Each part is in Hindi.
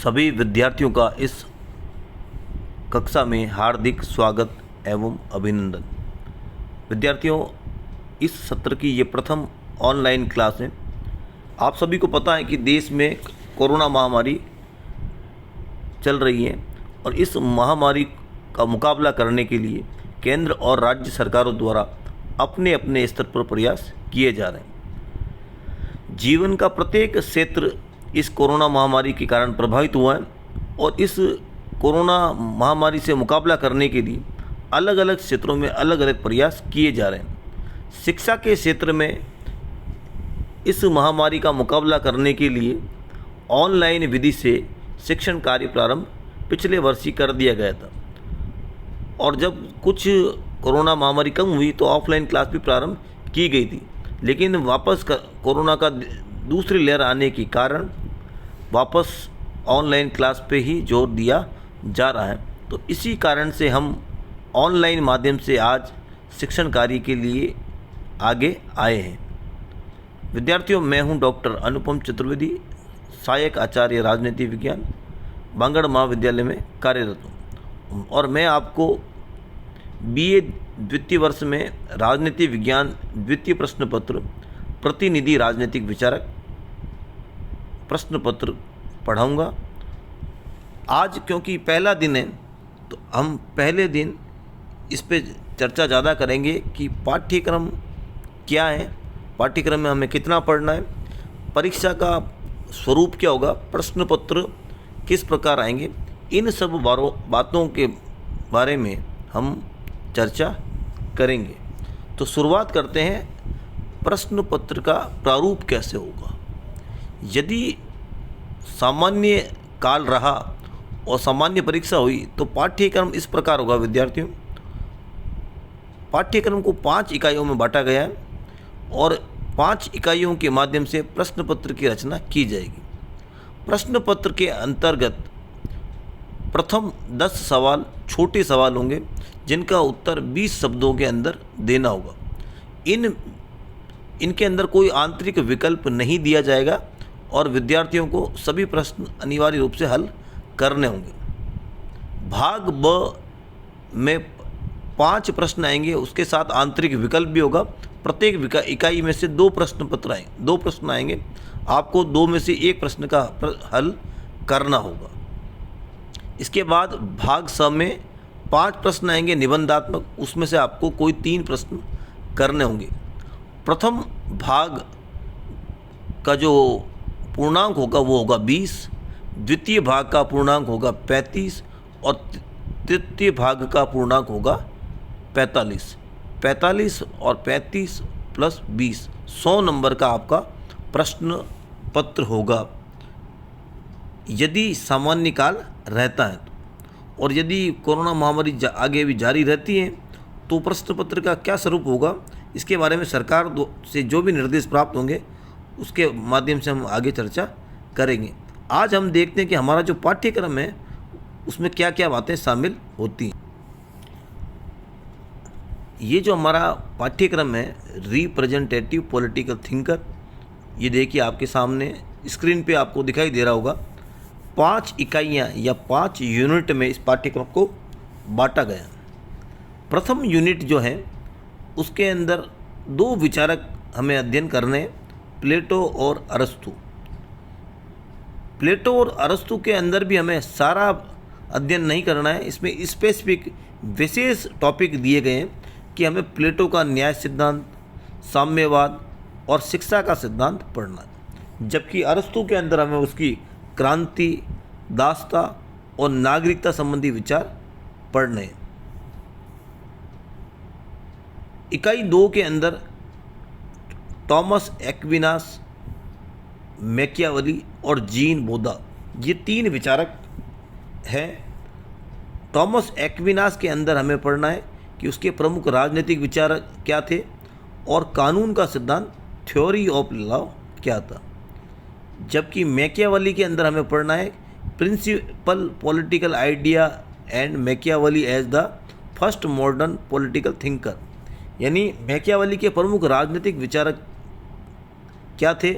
सभी विद्यार्थियों का इस कक्षा में हार्दिक स्वागत एवं अभिनंदन। विद्यार्थियों, इस सत्र की ये प्रथम ऑनलाइन क्लास है। आप सभी को पता है कि देश में कोरोना महामारी चल रही है और इस महामारी का मुकाबला करने के लिए केंद्र और राज्य सरकारों द्वारा अपने अपने स्तर पर प्रयास किए जा रहे हैं। जीवन का प्रत्येक क्षेत्र इस कोरोना महामारी के कारण प्रभावित हुआ है और इस कोरोना महामारी से मुकाबला करने के लिए अलग अलग क्षेत्रों में अलग अलग प्रयास किए जा रहे हैं। शिक्षा के क्षेत्र में इस महामारी का मुकाबला करने के लिए ऑनलाइन विधि से शिक्षण कार्य प्रारंभ पिछले वर्ष ही कर दिया गया था और जब कुछ कोरोना महामारी कम हुई तो ऑफलाइन क्लास भी प्रारंभ की गई थी, लेकिन वापस कोरोना का दूसरी लहर आने के कारण वापस ऑनलाइन क्लास पे ही जोर दिया जा रहा है। तो इसी कारण से हम ऑनलाइन माध्यम से आज शिक्षण कार्य के लिए आगे आए हैं। विद्यार्थियों, मैं हूं डॉक्टर अनुपम चतुर्वेदी, सहायक आचार्य राजनीति विज्ञान, बांगड़ महाविद्यालय में कार्यरत हूँ और मैं आपको बीए द्वितीय वर्ष में राजनीति विज्ञान द्वितीय प्रश्न पत्र प्रतिनिधि राजनीतिक विचारक प्रश्न पत्र पढ़ाऊँगा। आज क्योंकि पहला दिन है तो हम पहले दिन इस पे चर्चा ज़्यादा करेंगे कि पाठ्यक्रम क्या है, पाठ्यक्रम में हमें कितना पढ़ना है, परीक्षा का स्वरूप क्या होगा, प्रश्न पत्र किस प्रकार आएंगे, इन सब बातों के बारे में हम चर्चा करेंगे। तो शुरुआत करते हैं, प्रश्न पत्र का प्रारूप कैसे होगा। यदि सामान्य काल रहा और सामान्य परीक्षा हुई तो पाठ्यक्रम इस प्रकार होगा। विद्यार्थियों, पाठ्यक्रम को 5 इकाइयों में बांटा गया है और 5 इकाइयों के माध्यम से प्रश्न पत्र की रचना की जाएगी। प्रश्न पत्र के अंतर्गत प्रथम 10 सवाल छोटे सवाल होंगे जिनका उत्तर 20 शब्दों के अंदर देना होगा। इनके अंदर कोई आंतरिक विकल्प नहीं दिया जाएगा और विद्यार्थियों को सभी प्रश्न अनिवार्य रूप से हल करने होंगे। भाग ब में 5 प्रश्न आएंगे, उसके साथ आंतरिक विकल्प भी होगा। प्रत्येक इकाई में से 2 प्रश्न आएंगे, आपको 2 में से 1 प्रश्न का हल करना होगा। इसके बाद भाग स में 5 प्रश्न आएंगे निबंधात्मक, उसमें से आपको कोई 3 प्रश्न करने होंगे। प्रथम भाग का जो पूर्णांक होगा वो होगा 20, द्वितीय भाग का पूर्णांक होगा 35 और तृतीय भाग का पूर्णांक होगा 45। 45 और 35 प्लस 20, 100 नंबर का आपका प्रश्न पत्र होगा यदि सामान्य काल रहता है। और यदि कोरोना महामारी आगे भी जारी रहती है तो प्रश्न पत्र का क्या स्वरूप होगा, इसके बारे में सरकार से जो भी निर्देश प्राप्त होंगे उसके माध्यम से हम आगे चर्चा करेंगे। आज हम देखते हैं कि हमारा जो पाठ्यक्रम है उसमें क्या क्या बातें शामिल होती हैं। ये जो हमारा पाठ्यक्रम है रिप्रेजेंटेटिव पॉलिटिकल थिंकर, ये देखिए आपके सामने स्क्रीन पे आपको दिखाई दे रहा होगा। 5 इकाइयाँ या 5 यूनिट में इस पाठ्यक्रम को बांटा गया। प्रथम यूनिट जो है उसके अंदर 2 विचारक हमें अध्ययन करने हैं, प्लेटो और अरस्तु। प्लेटो और अरस्तु के अंदर भी हमें सारा अध्ययन नहीं करना है, इसमें स्पेसिफिक विशेष टॉपिक दिए गए हैं कि हमें प्लेटो का न्याय सिद्धांत, साम्यवाद और शिक्षा का सिद्धांत पढ़ना है, जबकि अरस्तु के अंदर हमें उसकी क्रांति, दास्ता और नागरिकता संबंधी विचार पढ़ने हैं। इकाई 2 के अंदर टॉमस एक्विनास, मैकियावेली और जीन बोधा, ये 3 विचारक हैं। टॉमस एक्विनास के अंदर हमें पढ़ना है कि उसके प्रमुख राजनीतिक विचार क्या थे और कानून का सिद्धांत, थ्योरी ऑफ लॉ क्या था। जबकि मैकियावेली के अंदर हमें पढ़ना है principal political idea and Machiavelli as the first modern political thinker, यानी मैकियावेली के प्रमुख राजनीतिक विचारक क्या थे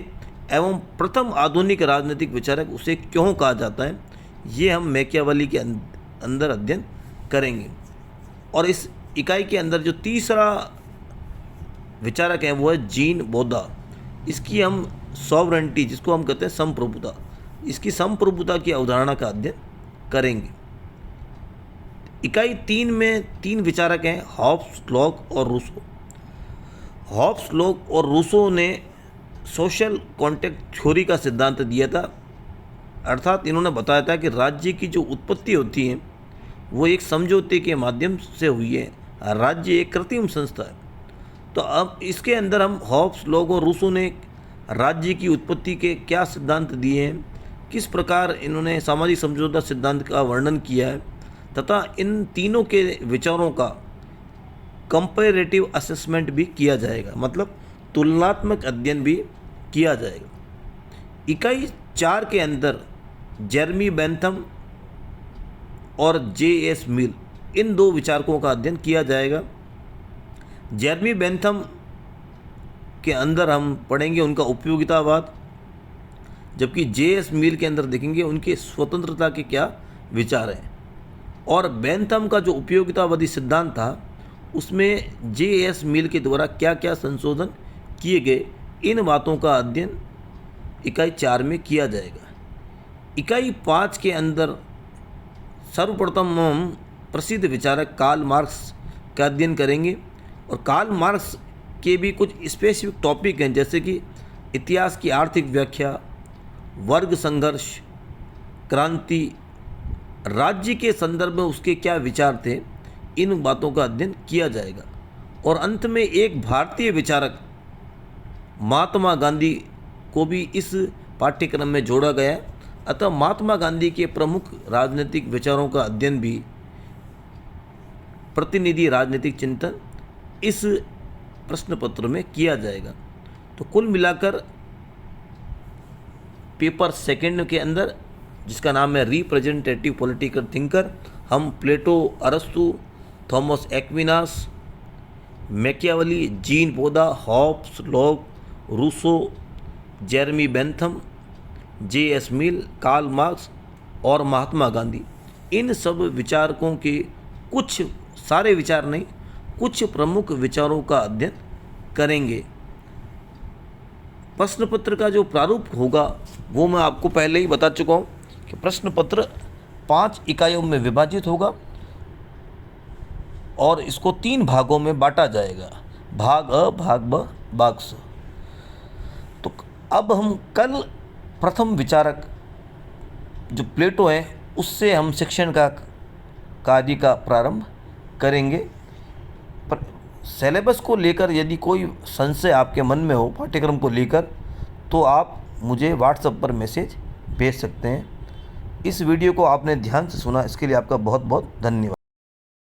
एवं प्रथम आधुनिक राजनीतिक विचारक उसे क्यों कहा जाता है, ये हम मैकियावेली के अंदर अध्ययन करेंगे। और इस इकाई के अंदर जो तीसरा विचारक है वो है जीन बोधा। इसकी हम सॉवरेंटी, जिसको हम कहते हैं संप्रभुता, इसकी संप्रभुता की अवधारणा का अध्ययन करेंगे। इकाई 3 में 3 विचारक हैं, हॉब्स, लॉक और रूसो। हॉब्स, लॉक और रूसो ने सोशल कॉन्ट्रैक्ट थ्योरी का सिद्धांत दिया था। अर्थात इन्होंने बताया था कि राज्य की जो उत्पत्ति होती है वो एक समझौते के माध्यम से हुई है। राज्य एक कृत्रिम संस्था है। तो अब इसके अंदर हम हॉब्स, लॉक और रूसो ने राज्य की उत्पत्ति के क्या सिद्धांत दिए हैं, किस प्रकार इन्होंने सामाजिक समझौता सिद्धांत का वर्णन किया है, तथा इन तीनों के विचारों का कंपैरेटिव असेसमेंट भी किया जाएगा, मतलब तुलनात्मक अध्ययन भी किया जाएगा। इकाई 4 के अंदर जेरेमी बेंथम और J.S. मिल, इन 2 विचारकों का अध्ययन किया जाएगा। जेरेमी बेंथम के अंदर हम पढ़ेंगे उनका उपयोगितावाद, जबकि J.S. मिल के अंदर देखेंगे उनके स्वतंत्रता के क्या विचार हैं। और बेंथम का जो उपयोगितावादी सिद्धांत था उसमें J.S. मिल के द्वारा क्या क्या संशोधन किए गए, इन बातों का अध्ययन इकाई 4 में किया जाएगा। इकाई 5 के अंदर सर्वप्रथम हम प्रसिद्ध विचारक कार्ल मार्क्स का अध्ययन करेंगे। और कार्ल मार्क्स के भी कुछ स्पेसिफिक टॉपिक हैं, जैसे कि इतिहास की आर्थिक व्याख्या, वर्ग संघर्ष, क्रांति, राज्य के संदर्भ में उसके क्या विचार थे, इन बातों का अध्ययन किया जाएगा। और अंत में एक भारतीय विचारक महात्मा गांधी को भी इस पाठ्यक्रम में जोड़ा गया है। अतः महात्मा गांधी के प्रमुख राजनीतिक विचारों का अध्ययन भी प्रतिनिधि राजनीतिक चिंतन इस प्रश्न पत्र में किया जाएगा। तो कुल मिलाकर पेपर 2 के अंदर, जिसका नाम है रिप्रेजेंटेटिव पॉलिटिकल थिंकर, हम प्लेटो, अरस्तु, Thomas Aquinas, Machiavelli, Jean Bodin, Hobbes, Locke, Rousseau, Jeremy Bentham, J.S. Mill, Karl Marx और महात्मा गांधी, इन सब विचारकों के कुछ, सारे विचार नहीं, कुछ प्रमुख विचारों का अध्ययन करेंगे। प्रश्न पत्र का जो प्रारूप होगा वो मैं आपको पहले ही बता चुका हूँ कि प्रश्न पत्र 5 इकाइयों में विभाजित होगा और इसको 3 भागों में बांटा जाएगा, भाग अ, भाग ब, भाग स। तो अब हम कल प्रथम विचारक जो प्लेटो है उससे हम शिक्षण का कार्य का प्रारंभ करेंगे। पर सिलेबस को लेकर यदि कोई संशय आपके मन में हो पाठ्यक्रम को लेकर, तो आप मुझे व्हाट्सएप पर मैसेज भेज सकते हैं। इस वीडियो को आपने ध्यान से सुना, इसके लिए आपका बहुत बहुत धन्यवाद।